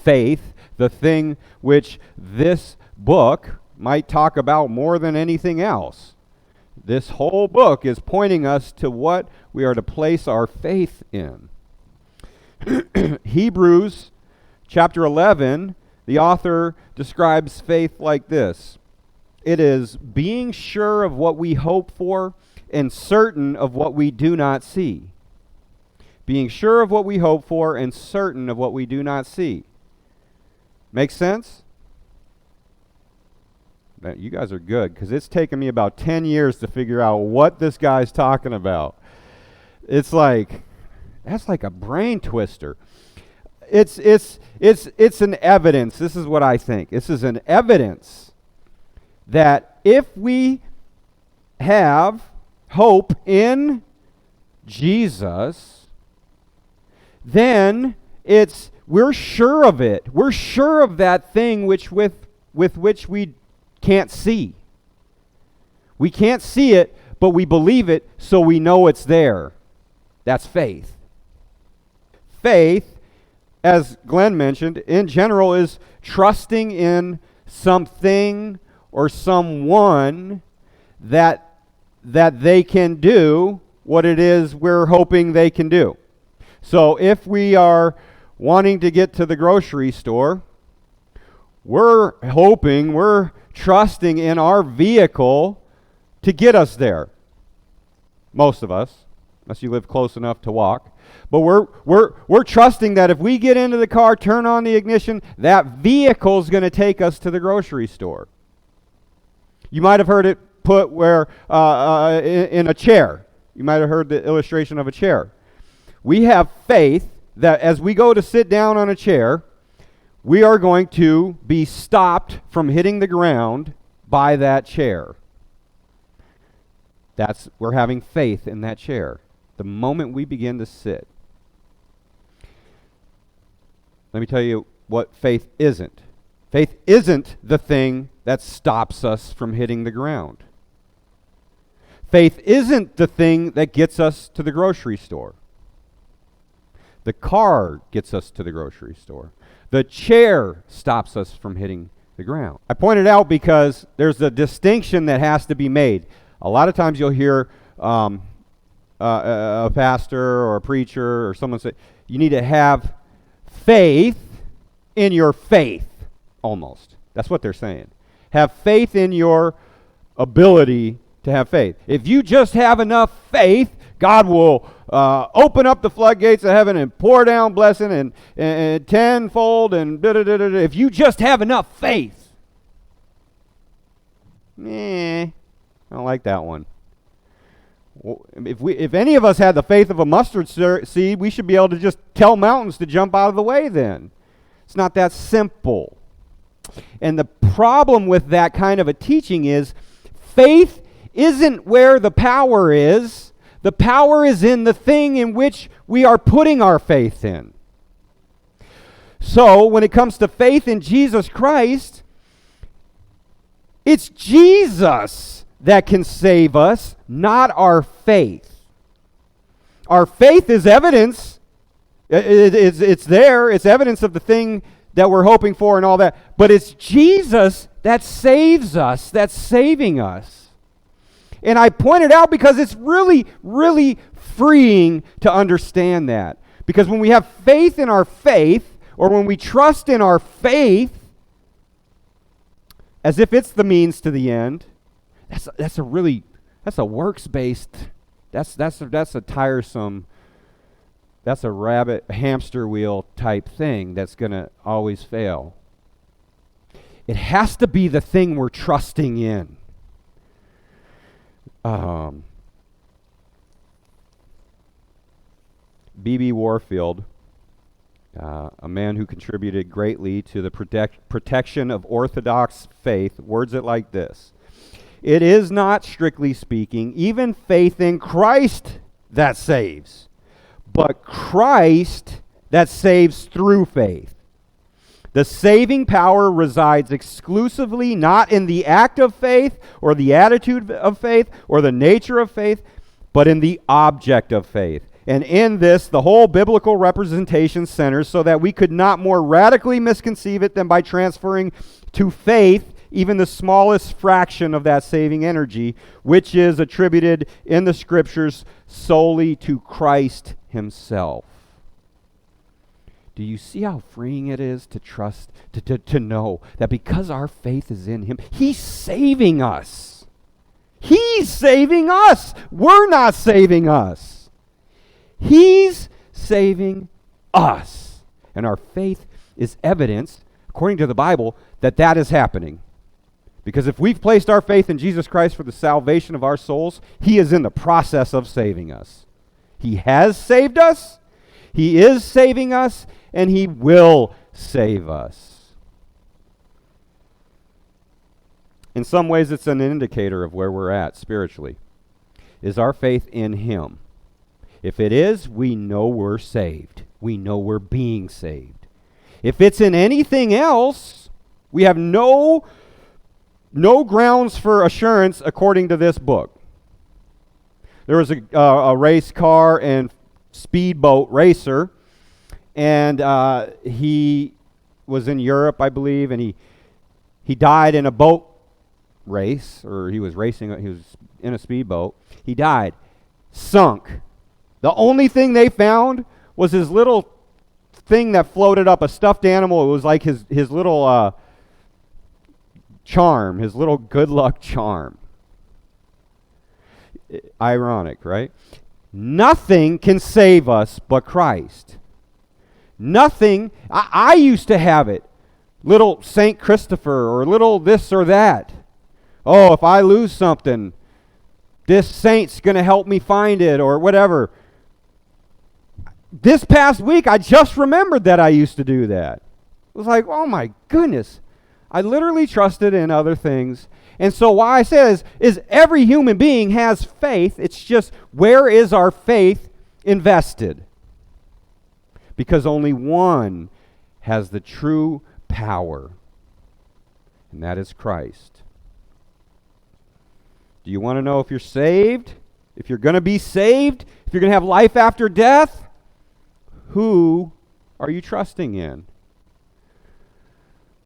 faith, the thing which this book might talk about more than anything else. This whole book is pointing us to what we are to place our faith in. Hebrews chapter 11, the author describes faith like this. It is being sure of what we hope for and certain of what we do not see. Being sure of what we hope for and certain of what we do not see. Make sense? You guys are good, because it's taken me about 10 years to figure out what this guy's talking about. It's like, that's like a brain twister. It's an evidence. This is what I think. This is an evidence that if we have hope in Jesus, then we're sure of it. We're sure of that thing with which we can't see. We can't see it, but we believe it, so we know it's there. That's faith. Faith, as Glenn mentioned, in general is trusting in something or someone that they can do what it is we're hoping they can do. So if we are wanting to get to the grocery store, we're hoping, we're trusting in our vehicle to get us there. Most of us, unless you live close enough to walk. But we're trusting that if we get into the car, turn on the ignition, that vehicle's going to take us to the grocery store. You might have heard it put where in a chair. You might have heard the illustration of a chair. We have faith that as we go to sit down on a chair, we are going to be stopped from hitting the ground by that chair. We're having faith in that chair. The moment we begin to sit. Let me tell you what faith isn't. Faith isn't the thing that stops us from hitting the ground. Faith isn't the thing that gets us to the grocery store. The car gets us to the grocery store. The chair stops us from hitting the ground. I point it out because there's a distinction that has to be made. A lot of times you'll hear a pastor or a preacher or someone say, you need to have faith in your faith, almost. That's what they're saying. Have faith in your ability to have faith. If you just have enough faith, God will open up the floodgates of heaven and pour down blessing and tenfold and da-da-da-da-da. If you just have enough faith. I don't like that one. If any of us had the faith of a mustard seed, we should be able to just tell mountains to jump out of the way then. It's not that simple. And the problem with that kind of a teaching is faith isn't where the power is. The power is in the thing in which we are putting our faith in. So when it comes to faith in Jesus Christ, it's Jesus that can save us, not our faith. Our faith is evidence. It's there. It's evidence of the thing that we're hoping for and all that. But it's Jesus that saves us, that's saving us. And I point it out because it's really, really freeing to understand that. Because when we have faith in our faith, or when we trust in our faith, as if it's the means to the end, that's a works-based, that's a tiresome, that's a hamster wheel type thing that's going to always fail. It has to be the thing we're trusting in. B.B. Warfield, a man who contributed greatly to the protection of Orthodox faith, words it like this: it is not, strictly speaking, even faith in Christ that saves, but Christ that saves through faith. The saving power resides exclusively not in the act of faith or the attitude of faith or the nature of faith, but in the object of faith. And in this, the whole biblical representation centers so that we could not more radically misconceive it than by transferring to faith even the smallest fraction of that saving energy, which is attributed in the Scriptures solely to Christ himself. Do you see how freeing it is to trust, to know that because our faith is in him, he's saving us. He's saving us. We're not saving us. He's saving us. And our faith is evidence, according to the Bible, that that is happening. Because if we've placed our faith in Jesus Christ for the salvation of our souls, he is in the process of saving us. He has saved us, he is saving us, and he will save us. In some ways, it's an indicator of where we're at spiritually. Is our faith in him? If it is, we know we're saved. We know we're being saved. If it's in anything else, we have no grounds for assurance according to this book. There was a race car and speedboat racer, and he was in Europe, I believe, and he died in a boat race, or he was in a speedboat. He died, sunk. The only thing they found was his little thing that floated up, a stuffed animal. It was like his little charm, his little good luck charm. Ironic, right? Nothing can save us but Christ. Nothing. I used to have it. Little St. Christopher or little this or that. Oh, if I lose something, this saint's going to help me find it or whatever. This past week, I just remembered that I used to do that. It was like, oh my goodness. I literally trusted in other things. And so why I say is every human being has faith. It's just, where is our faith invested? Because only one has the true power, and that is Christ. Do you want to know if you're saved? If you're going to be saved? If you're going to have life after death? Who are you trusting in?